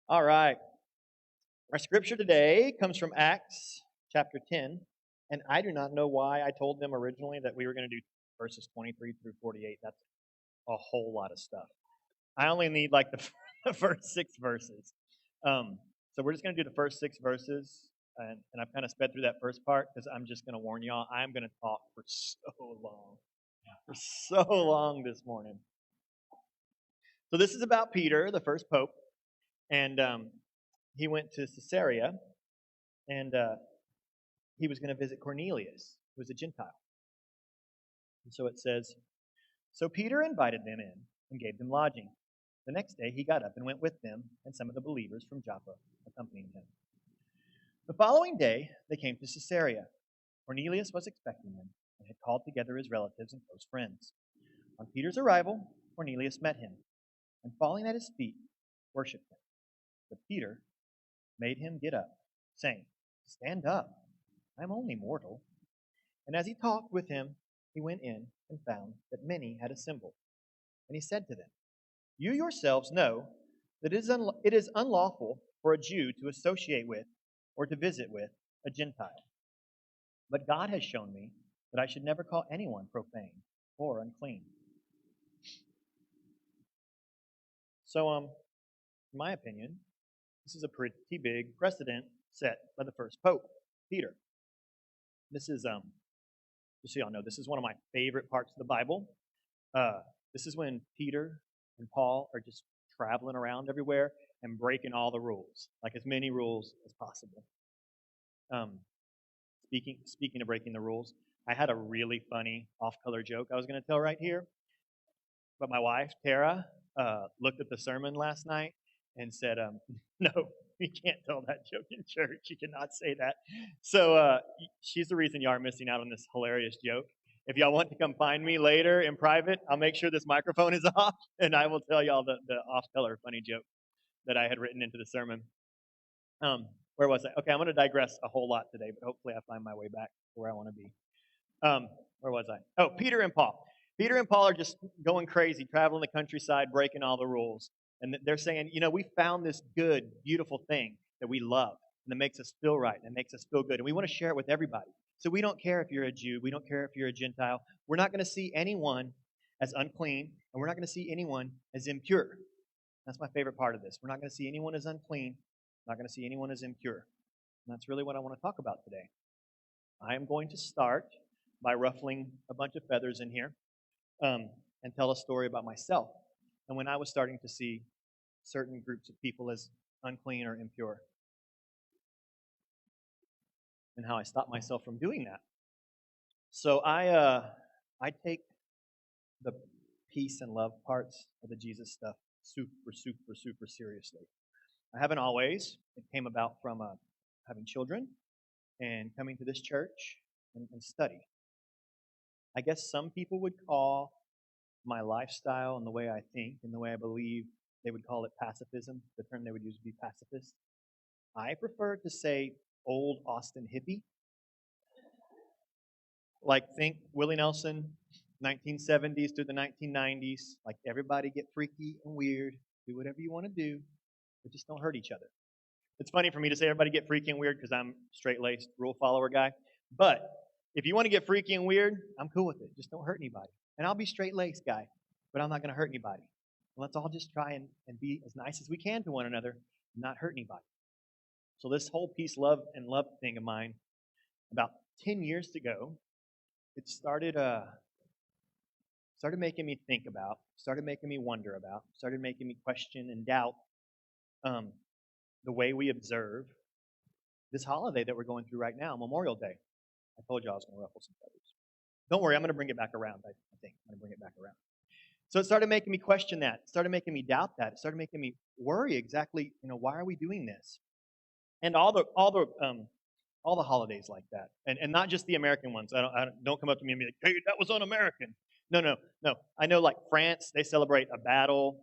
All right. Our scripture today comes from Acts chapter 10. And I do not know why I told them originally that we were going to do verses 23 through 48. That's a whole lot of stuff. I only need like the first 6 verses. So we're just going to do the first 6 verses. And I've kind of sped through that first part because I'm just going to warn y'all, I'm going to talk for so long. For so long this morning. So this is about Peter, the first pope. And he went to Caesarea, and he was going to visit Cornelius, who was a Gentile. And so it says, so Peter invited them in and gave them lodging. The next day he got up and went with them, and some of the believers from Joppa accompanying him. The following day they came to Caesarea. Cornelius was expecting them and had called together his relatives and close friends. On Peter's arrival, Cornelius met him, and falling at his feet, worshipped him. But Peter made him get up, saying, stand up, I am only mortal. And as he talked with him, he went in and found that many had assembled. And he said to them, you yourselves know that it is unlawful for a Jew to associate with or to visit with a Gentile. But God has shown me that I should never call anyone profane or unclean. So, in my opinion, this is a pretty big precedent set by the first pope, Peter. This is, just so y'all know, this is one of my favorite parts of the Bible. This is when Peter and Paul are just traveling around everywhere and breaking all the rules, like as many rules as possible. Speaking of breaking the rules, I had a really funny off-color joke I was going to tell right here. But my wife, Tara, looked at the sermon last night and said, no, you can't tell that joke in church. You cannot say that. So she's the reason you are missing out on this hilarious joke. If y'all want to come find me later in private, I'll make sure this microphone is off, and I will tell y'all the off-color funny joke that I had written into the sermon. Where was I? Okay, I'm going to digress a whole lot today, but hopefully I find my way back to where I want to be. Where was I? Oh, Peter and Paul. Peter and Paul are just going crazy, traveling the countryside, breaking all the rules. And they're saying, we found this good, beautiful thing that we love, and that makes us feel right, and makes us feel good. And we want to share it with everybody. So we don't care if you're a Jew. We don't care if you're a Gentile. We're not going to see anyone as unclean, and we're not going to see anyone as impure. That's my favorite part of this. We're not going to see anyone as unclean. We're not going to see anyone as impure. And that's really what I want to talk about today. I am going to start by ruffling a bunch of feathers in here and tell a story about myself and when I was starting to see certain groups of people as unclean or impure, and how I stopped myself from doing that. So I take the peace and love parts of the Jesus stuff super, super, super seriously. I haven't always. It came about from having children and coming to this church and study. I guess some people would call my lifestyle and the way I think and the way I believe, they would call it pacifism. The term they would use would be pacifist. I prefer to say old Austin hippie. Like, think Willie Nelson, 1970s through the 1990s. Like, everybody get freaky and weird. Do whatever you want to do, but just don't hurt each other. It's funny for me to say everybody get freaky and weird because I'm straight-laced rule follower guy. But if you want to get freaky and weird, I'm cool with it. Just don't hurt anybody. And I'll be straight-laced guy, but I'm not going to hurt anybody. And let's all just try and be as nice as we can to one another and not hurt anybody. So this whole peace, love, and love thing of mine, about 10 years ago, it started making me think about, started making me wonder about, started making me question and doubt the way we observe this holiday that we're going through right now, Memorial Day. I told you I was going to ruffle some feathers. Don't worry, I'm going to bring it back around, I think. I'm going to bring it back around. So it started making me question that. It started making me doubt that. It started making me worry exactly, why are we doing this? And all the holidays like that, and not just the American ones. Don't come up to me and be like, "Hey, that was un-American." No. I know, like France, they celebrate a battle.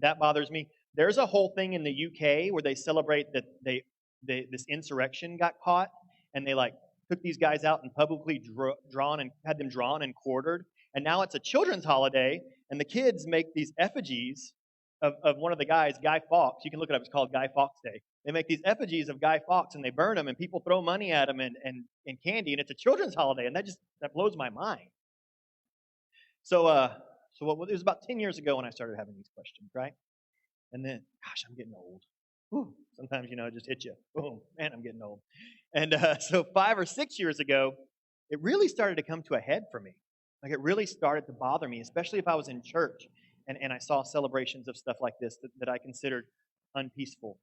That bothers me. There's a whole thing in the UK where they celebrate that this insurrection got caught, and they took these guys out and publicly had them drawn and quartered. And now it's a children's holiday, and the kids make these effigies of one of the guys, Guy Fawkes. You can look it up. It's called Guy Fawkes Day. They make these effigies of Guy Fawkes, and they burn them, and people throw money at them and candy, and it's a children's holiday, and that blows my mind. So it was about 10 years ago when I started having these questions, right? And then, gosh, I'm getting old. Whew. Sometimes, it just hits you. Boom, man, I'm getting old. And so 5 or 6 years ago, it really started to come to a head for me. Like, it really started to bother me, especially if I was in church and I saw celebrations of stuff like this that I considered unpeaceful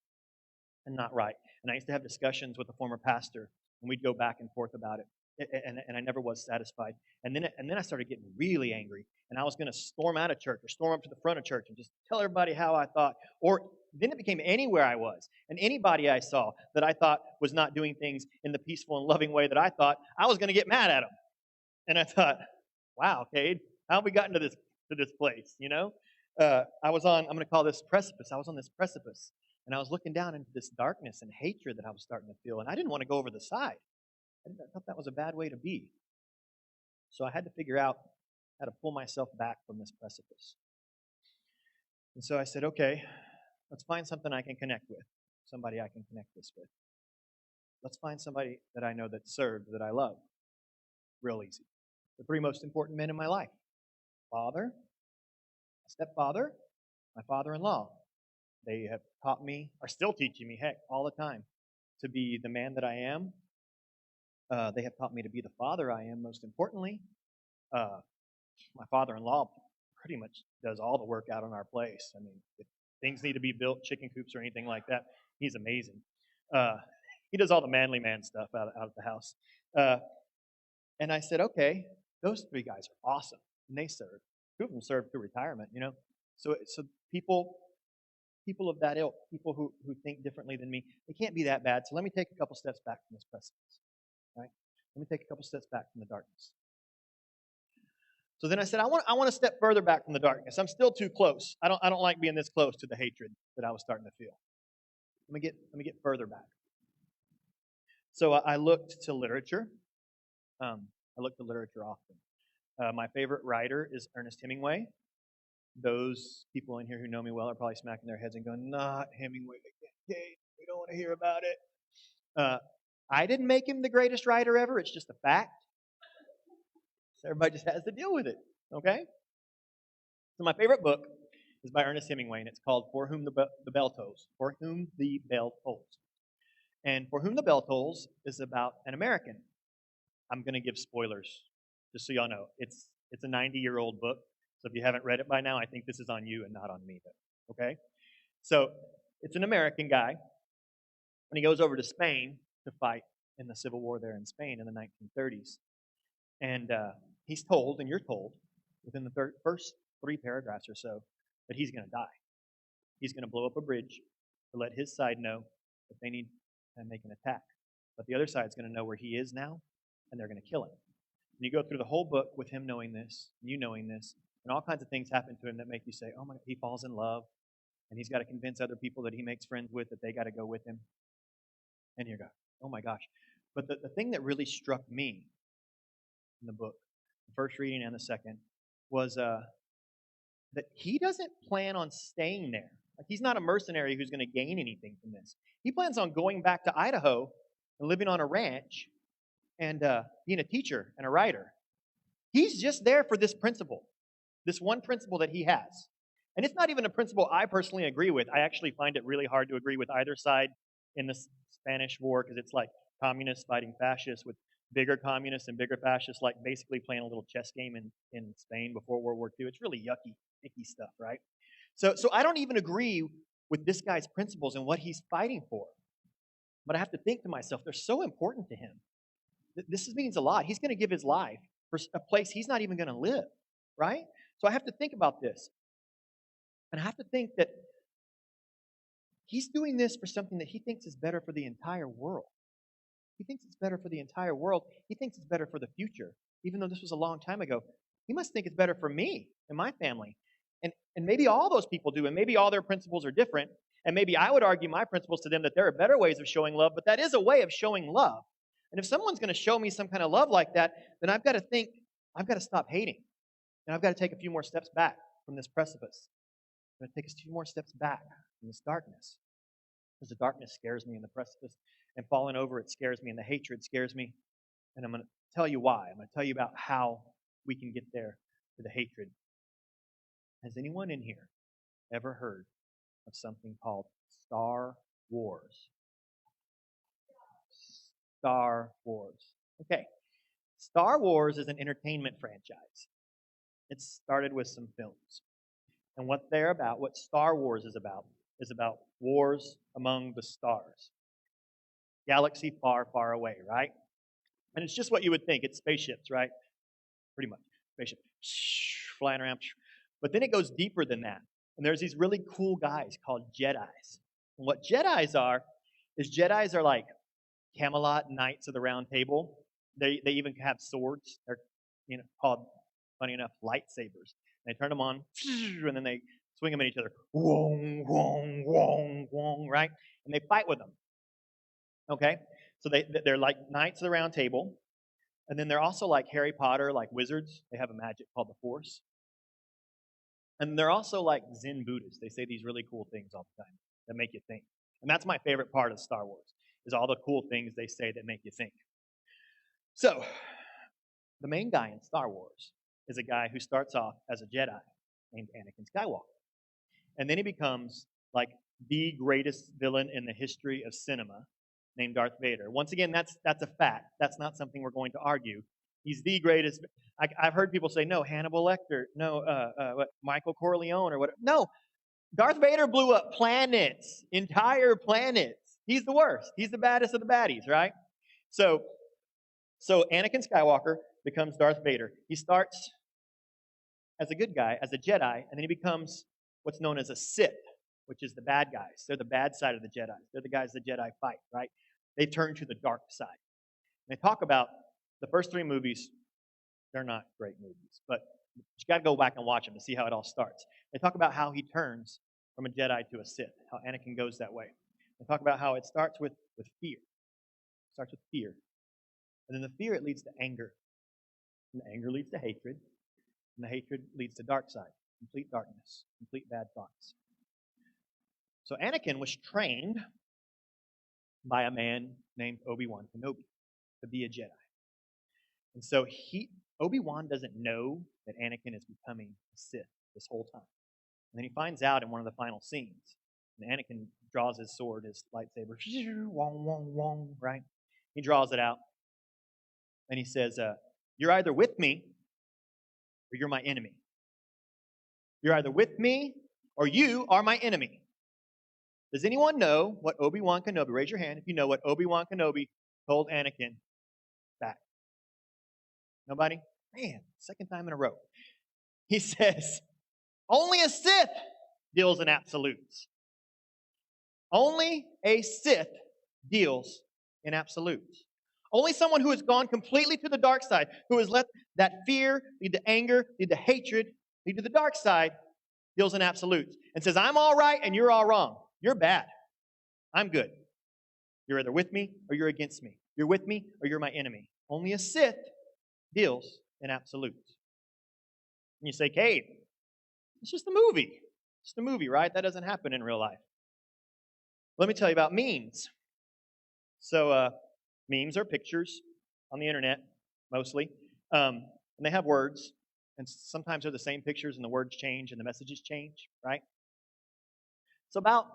and not right. And I used to have discussions with a former pastor, and we'd go back and forth about it. And I never was satisfied. And then I started getting really angry, and I was going to storm out of church or storm up to the front of church and just tell everybody how I thought. Or then it became anywhere I was and anybody I saw that I thought was not doing things in the peaceful and loving way that I thought, I was going to get mad at them. And I thought, wow, Cade, how have we gotten to this place? I'm going to call this precipice. I was on this precipice, and I was looking down into this darkness and hatred that I was starting to feel, and I didn't want to go over the side. I thought that was a bad way to be. So I had to figure out how to pull myself back from this precipice. And so I said, okay, let's find something I can connect with, somebody I can connect this with. Let's find somebody that I know that served, that I love. Real easy. The 3 most important men in my life: father, my stepfather, my father-in-law. They have taught me, are still teaching me, heck, all the time, to be the man that I am. They have taught me to be the father I am, most importantly. My father-in-law pretty much does all the work out on our place. I mean, if things need to be built, chicken coops or anything like that, he's amazing. He does all the manly man stuff out of the house. And I said, okay, those 3 guys are awesome. And they served. 2 of them served through retirement, So people of that ilk, people who think differently than me, they can't be that bad. So let me take a couple steps back from this precipice. Right? Let me take a couple steps back from the darkness. So then I said, I want to step further back from the darkness. I'm still too close. I don't like being this close to the hatred that I was starting to feel. Let me get further back. So I looked to literature. I look to literature often. My favorite writer is Ernest Hemingway. Those people in here who know me well are probably smacking their heads and going, not Hemingway again. Cade, we don't want to hear about it. I didn't make him the greatest writer ever. It's just a fact. So everybody just has to deal with it, okay? So my favorite book is by Ernest Hemingway, and it's called For Whom the Bell Tolls. For Whom the Bell Tolls. And For Whom the Bell Tolls is about an American. I'm going to give spoilers, just so y'all know. It's a 90-year-old book, so if you haven't read it by now, I think this is on you and not on me, okay? So it's an American guy, and he goes over to Spain to fight in the Civil War there in Spain in the 1930s. And he's told, and you're told, within the first 3 paragraphs or so, that he's going to die. He's going to blow up a bridge to let his side know that they need to make an attack. But the other side's going to know where he is now, and they're going to kill him. And you go through the whole book with him knowing this, and you knowing this, and all kinds of things happen to him that make you say, oh my God, he falls in love, and he's got to convince other people that he makes friends with that they got to go with him. And you go, oh my gosh. But the thing that really struck me in the book, the first reading and the second, was that he doesn't plan on staying there. Like, he's not a mercenary who's going to gain anything from this. He plans on going back to Idaho and living on a ranch and being a teacher and a writer. He's just there for this principle, this one principle that he has. And it's not even a principle I personally agree with. I actually find it really hard to agree with either side in the Spanish War, because it's like communists fighting fascists with bigger communists and bigger fascists, like basically playing a little chess game in Spain before World War II. It's really yucky, icky stuff, right? So I don't even agree with this guy's principles and what he's fighting for. But I have to think to myself, they're so important to him. This means a lot. He's going to give his life for a place he's not even going to live, right? So I have to think about this. And I have to think that he's doing this for something that he thinks is better for the entire world. He thinks it's better for the entire world. He thinks it's better for the future. Even though this was a long time ago, he must think it's better for me and my family. And maybe all those people do, and maybe all their principles are different. And maybe I would argue my principles to them that there are better ways of showing love, but that is a way of showing love. And if someone's going to show me some kind of love like that, then I've got to think, I've got to stop hating. And I've got to take a few more steps back from this precipice. I'm going to take us 2 more steps back in this darkness. Because the darkness scares me, and the precipice and falling over it scares me, and the hatred scares me. And I'm going to tell you why. I'm going to tell you about how we can get there to the hatred. Has anyone in here ever heard of something called Star Wars? Star Wars. Okay. Star Wars is an entertainment franchise. It started with some films. And what they're about, what Star Wars is about wars among the stars. Galaxy far, far away, right? And it's just what you would think. It's spaceships, right? Pretty much. Spaceship. Flying around. But then it goes deeper than that. And there's these really cool guys called Jedis. And what Jedis are, is Jedis are like Camelot Knights of the Round Table. They even have swords. They're called, funny enough, lightsabers. They turn them on, and then they swing them at each other. Wong, wong, wong, wong, right? And they fight with them. Okay? So they're like Knights of the Round Table. And then they're also like Harry Potter, like wizards. They have a magic called the Force. And they're also like Zen Buddhists. They say these really cool things all the time that make you think. And that's my favorite part of Star Wars, is all the cool things they say that make you think. So, the main guy in Star Wars is a guy who starts off as a Jedi named Anakin Skywalker. And then he becomes like the greatest villain in the history of cinema, named Darth Vader. Once again, that's a fact. That's not something we're going to argue. He's the greatest. I've heard people say, no, Hannibal Lecter, no, Michael Corleone or whatever. No, Darth Vader blew up planets, entire planets. He's the worst. He's the baddest of the baddies, right? So Anakin Skywalker becomes Darth Vader. He starts as a good guy, as a Jedi, and then he becomes what's known as a Sith, which is the bad guys. They're the bad side of the Jedi. They're the guys the Jedi fight, right? They turn to the dark side. And they talk about the first 3 movies. They're not great movies, but you got to go back and watch them to see how it all starts. They talk about how he turns from a Jedi to a Sith, how Anakin goes that way. They talk about how it starts with fear. It starts with fear. And then the fear, it leads to anger. And the anger leads to hatred. And the hatred leads to dark side, complete darkness, complete bad thoughts. So Anakin was trained by a man named Obi-Wan Kenobi to be a Jedi. And so Obi-Wan doesn't know that Anakin is becoming a Sith this whole time. And then he finds out in one of the final scenes. And Anakin draws his sword, his lightsaber, wong, wong, wong, right? He draws it out. And he says, you're either with me or you're my enemy. You're either with me or you are my enemy. Does anyone know what Obi-Wan Kenobi, raise your hand if you know what Obi-Wan Kenobi told Anakin back? Nobody? Man, second time in a row. He says, only a Sith deals in absolutes. Only a Sith deals in absolutes. Only someone who has gone completely to the dark side, who has let that fear lead to anger, lead to hatred, lead to the dark side, deals in absolutes. And says, I'm all right and you're all wrong. You're bad. I'm good. You're either with me or you're against me. You're with me or you're my enemy. Only a Sith deals in absolutes. And you say, Cade, it's just a movie. It's just a movie, right? That doesn't happen in real life. Let me tell you about memes. So memes are pictures on the internet, mostly. And they have words. And sometimes they're the same pictures and the words change and the messages change, right? So about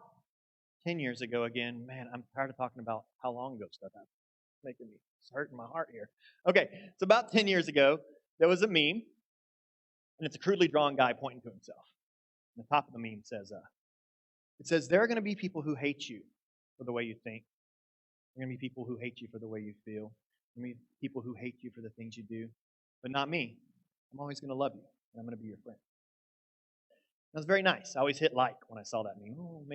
10 years ago, again, man, I'm tired of talking about how long ago stuff happened. It's making me, it's hurting my heart here. Okay, so about 10 years ago, there was a meme, and it's a crudely drawn guy pointing to himself. And the top of the meme says, there are going to be people who hate you for the way you think. There are going to be people who hate you for the way you feel. There are going to be people who hate you for the things you do. But not me. I'm always going to love you, and I'm going to be your friend. That was very nice. I always hit like when I saw that meme. Oh, it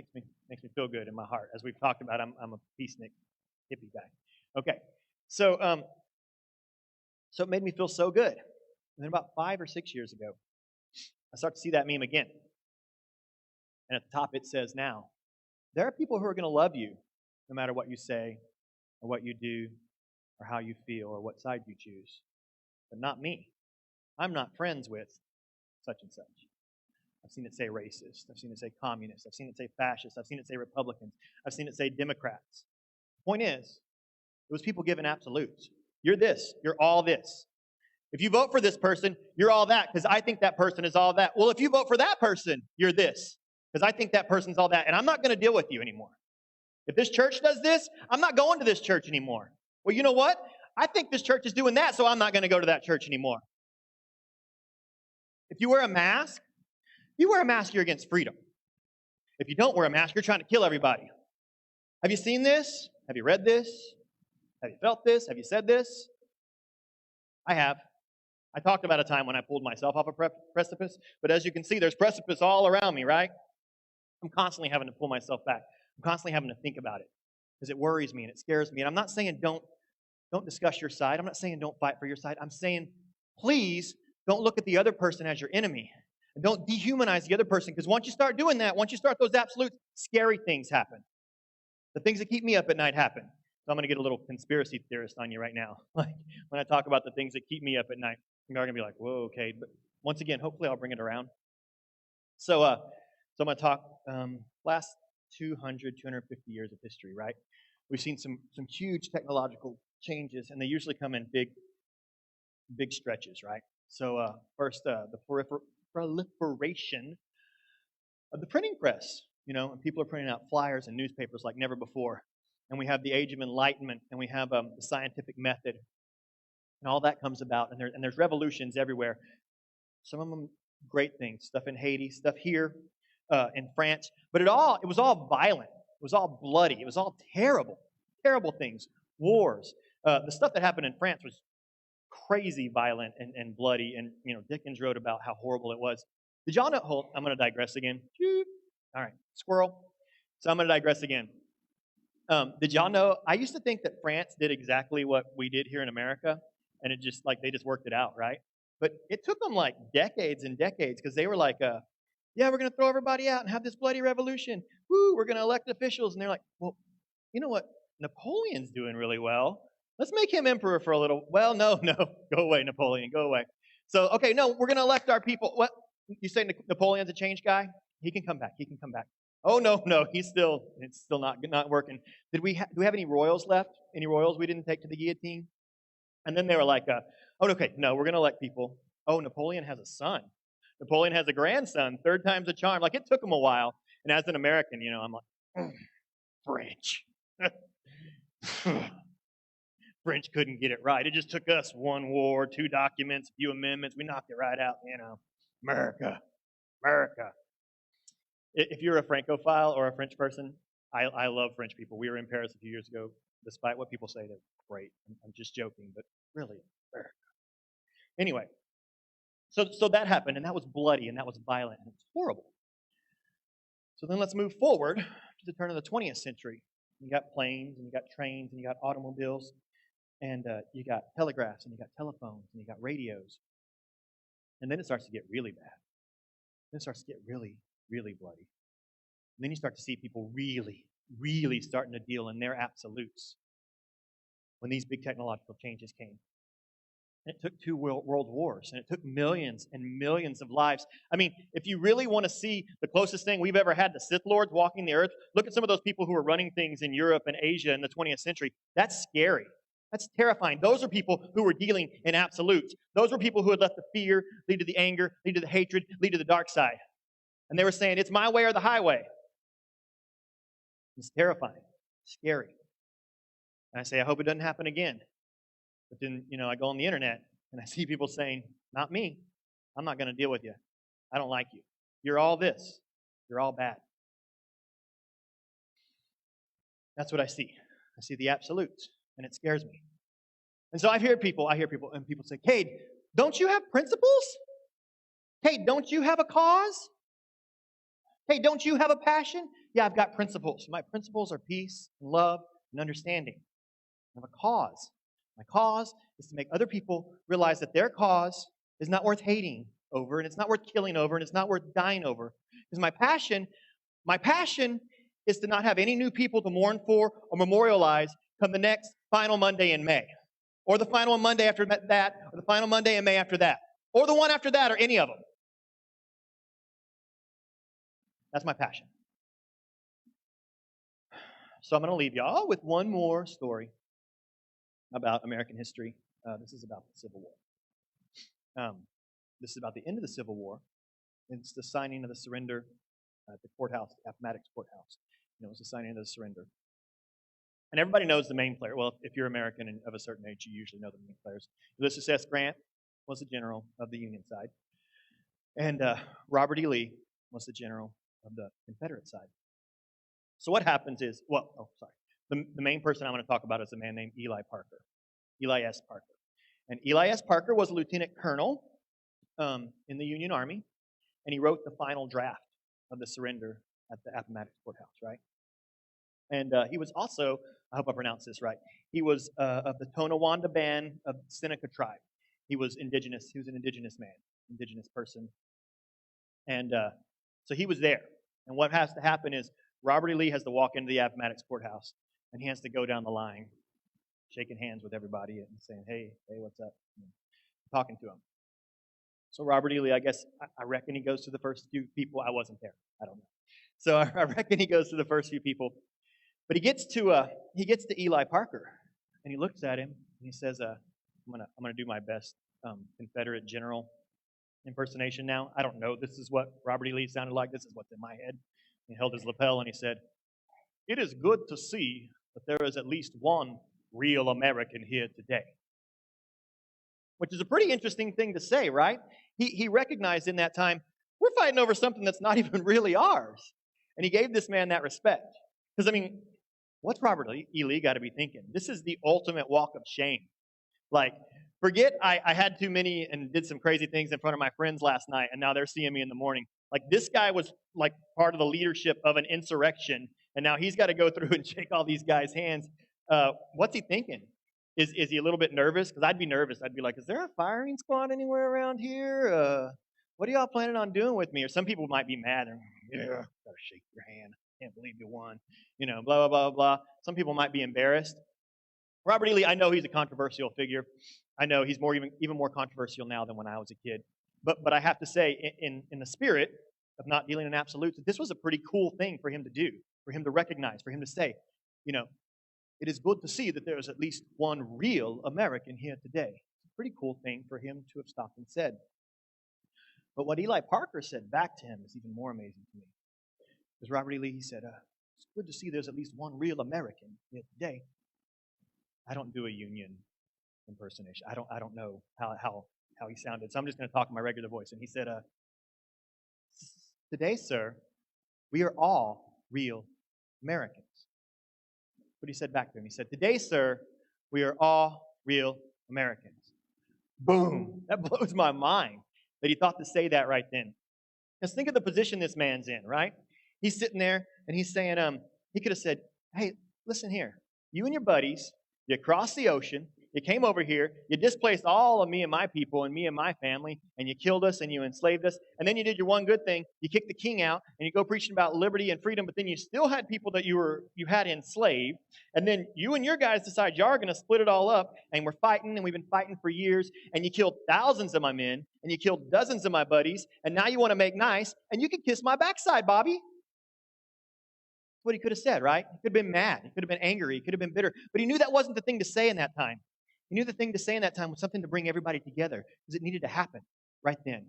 makes me feel good in my heart. As we've talked about, I'm a peacenik hippie guy. Okay, so it made me feel so good. And then about 5 or 6 years ago, I start to see that meme again. And at the top it says, now, there are people who are going to love you no matter what you say or what you do or how you feel or what side you choose. But not me. I'm not friends with such and such. I've seen it say racist. I've seen it say communist. I've seen it say fascist. I've seen it say Republicans. I've seen it say Democrats. The point is, it was people given absolutes. You're this. You're all this. If you vote for this person, you're all that because I think that person is all that. Well, if you vote for that person, you're this because I think that person's all that. And I'm not going to deal with you anymore. If this church does this, I'm not going to this church anymore. Well, you know what? I think this church is doing that, so I'm not going to go to that church anymore. If you wear a mask, you're against freedom. If you don't wear a mask, you're trying to kill everybody. Have you seen this? Have you read this? Have you felt this? Have you said this? I have. I talked about a time when I pulled myself off a precipice, but as you can see, there's precipice all around me, right? I'm constantly having to pull myself back. I'm constantly having to think about it because it worries me and it scares me. And I'm not saying don't discuss your side. I'm not saying don't fight for your side. I'm saying please don't look at the other person as your enemy. And don't dehumanize the other person because once you start doing that, once you start those absolutes, scary things happen. The things that keep me up at night happen. So I'm going to get a little conspiracy theorist on you right now. Like when I talk about the things that keep me up at night, you're going to be like, whoa, Cade. But once again, hopefully I'll bring it around. So I'm going to talk last 250 years of history, right? We've seen some huge technological changes, and they usually come in big stretches, right? So first, the proliferation of the printing press, and people are printing out flyers and newspapers like never before. And we have the Age of Enlightenment, and we have the scientific method, and all that comes about. And there's revolutions everywhere. Some of them great things, stuff in Haiti, stuff here in France. But it was all violent. It was all bloody. It was all terrible, terrible things. Wars. The stuff that happened in France was crazy violent and bloody. And Dickens wrote about how horrible it was. Did y'all know? I'm going to digress again. All right, squirrel. So I'm going to digress again. Did y'all know? I used to think that France did exactly what we did here in America, and it just they just worked it out, right? But it took them like decades and decades because they were like, yeah, we're going to throw everybody out and have this bloody revolution. Woo, we're going to elect officials. And they're like, well, you know what? Napoleon's doing really well. Let's make him emperor for a little. Well, no, go away, Napoleon, go away. So, okay, no, we're going to elect our people. What? You say Napoleon's a change guy? He can come back. Oh, no, it's still not working. Do we have any royals left? Any royals we didn't take to the guillotine? And then they were like, oh, okay, no, we're going to elect people. Oh, Napoleon has a son. Napoleon has a grandson. Third time's a charm. Like, it took him a while. And as an American, I'm like, French. French couldn't get it right. It just took us one war, 2 documents, a few amendments. We knocked it right out, America. If you're a Francophile or a French person, I love French people. We were in Paris a few years ago. Despite what people say, they're great. I'm just joking, but really, America. Anyway, so that happened, and that was bloody, and that was violent, and it was horrible. So then let's move forward to the turn of the 20th century. You got planes, and you got trains, and you got automobiles, and you got telegraphs, and you got telephones, and you got radios. And then it starts to get really bad. Then it starts to get really, really bloody. And then you start to see people really, really starting to deal in their absolutes when these big technological changes came. And it took 2 world wars, and it took millions and millions of lives. I mean, if you really want to see the closest thing we've ever had to Sith Lords walking the earth, look at some of those people who were running things in Europe and Asia in the 20th century. That's scary. That's terrifying. Those are people who were dealing in absolutes. Those were people who had let the fear lead to the anger, lead to the hatred, lead to the dark side. And they were saying, it's my way or the highway. It's terrifying, scary. And I say, I hope it doesn't happen again. But then, I go on the internet and I see people saying, not me. I'm not going to deal with you. I don't like you. You're all this. You're all bad. That's what I see. I see the absolutes, and it scares me. And so I hear people, and people say, Cade, don't you have principles? Cade, don't you have a cause? Hey, don't you have a passion? Yeah, I've got principles. My principles are peace, and love, and understanding. I have a cause. My cause is to make other people realize that their cause is not worth hating over, and it's not worth killing over, and it's not worth dying over. Because my passion is to not have any new people to mourn for or memorialize come the next final Monday in May, or the final Monday after that, or the final Monday in May after that, or the one after that, or any of them. That's my passion. So I'm going to leave y'all with one more story about American history. This is about the Civil War. This is about the end of the Civil War. It's the signing of the surrender at the courthouse, Appomattox Courthouse. It was the signing of the surrender. And everybody knows the main player. Well, if you're American and of a certain age, you usually know the main players. Ulysses S. Grant was the general of the Union side. And Robert E. Lee was the general of the Confederate side. So what happens is, the main person I'm going to talk about is a man named Eli Parker. Eli S. Parker. And Eli S. Parker was a lieutenant colonel in the Union Army, and he wrote the final draft of the surrender at the Appomattox Courthouse, right? And he was also, I hope I pronounced this right, he was of the Tonawanda band of Seneca tribe. He was indigenous. He was an indigenous man, indigenous person. And so he was there. And what has to happen is Robert E. Lee has to walk into the Appomattox Courthouse, and he has to go down the line, shaking hands with everybody and saying, hey, what's up? Talking to them. So Robert E. Lee, I guess, I reckon he goes to the first few people. I wasn't there. I don't know. So I reckon he goes to the first few people. But he gets to Eli Parker, and he looks at him, and he says, I'm gonna do my best Confederate general impersonation now. I don't know. This is what Robert E. Lee sounded like. This is what's in my head. He held his lapel, and he said, "It is good to see that there is at least one real American here today." Which is a pretty interesting thing to say, right? He recognized in that time, we're fighting over something that's not even really ours. And he gave this man that respect. Because, I mean, what's Robert E. Lee got to be thinking? This is the ultimate walk of shame. Like, forget I had too many and did some crazy things in front of my friends last night, and now they're seeing me in the morning. Like, this guy was, like, part of the leadership of an insurrection, and now he's got to go through and shake all these guys' hands. What's he thinking? Is he a little bit nervous? Because I'd be nervous. I'd be like, is there a firing squad anywhere around here? What are y'all planning on doing with me? Or some people might be mad. Yeah, gotta shake your hand. Can't believe you won. Blah, blah, blah, blah. Some people might be embarrassed. Robert E. Lee, I know he's a controversial figure. I know he's even more controversial now than when I was a kid. But I have to say, in the spirit of not dealing in absolutes, this was a pretty cool thing for him to do, for him to recognize, for him to say, it is good to see that there is at least one real American here today. It's a pretty cool thing for him to have stopped and said. But what Eli Parker said back to him is even more amazing to me. Because Robert E. Lee, he said, it's good to see there's at least one real American here today. I don't do a Union impersonation. I don't know how he sounded. So I'm just going to talk in my regular voice. And he said, today, sir, we are all real Americans. What he said back to him. He said, today, sir, we are all real Americans. Boom. That blows my mind that he thought to say that right then. Just think of the position this man's in, right? He's sitting there and he's saying, he could have said, hey, listen here. You and your buddies, you crossed the ocean, you came over here, you displaced all of me and my people and me and my family, and you killed us and you enslaved us, and then you did your one good thing, you kicked the king out, and you go preaching about liberty and freedom, but then you still had people that you had enslaved, and then you and your guys decide y'all are going to split it all up, and we're fighting, and we've been fighting for years, and you killed thousands of my men, and you killed dozens of my buddies, and now you want to make nice, and you can kiss my backside, Bobby. That's what he could have said, right? He could have been mad. He could have been angry. He could have been bitter. But he knew that wasn't the thing to say in that time. He knew the thing to say in that time was something to bring everybody together because it needed to happen right then.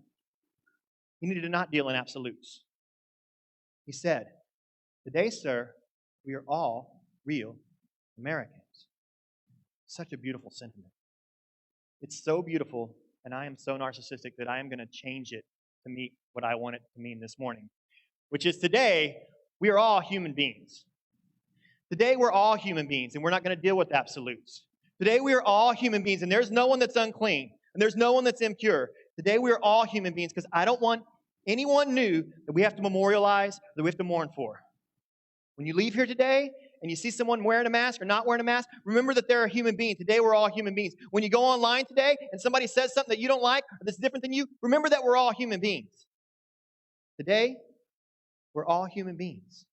He needed to not deal in absolutes. He said, today, sir, we are all real Americans. Such a beautiful sentiment. It's so beautiful, and I am so narcissistic that I am going to change it to meet what I want it to mean this morning, which is today, we are all human beings. Today, we're all human beings, and we're not going to deal with absolutes. Today, we are all human beings, and there's no one that's unclean, and there's no one that's impure. Today, we are all human beings because I don't want anyone new that we have to memorialize, that we have to mourn for. When you leave here today and you see someone wearing a mask or not wearing a mask, remember that they're a human being. Today, we're all human beings. When you go online today and somebody says something that you don't like or that's different than you, remember that we're all human beings. Today, we're all human beings.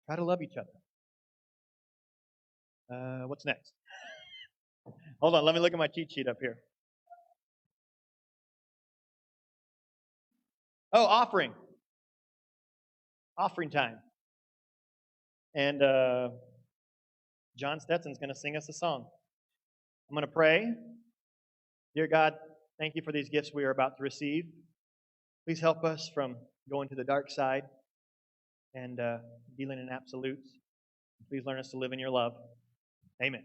Try to love each other. What's next? Hold on, let me look at my cheat sheet up here. Oh, offering. offering time. And John Stetson's going to sing us a song. I'm going to pray. Dear God, thank you for these gifts we are about to receive. Please help us from going to the dark side and dealing in absolutes. Please learn us to live in your love. Amen.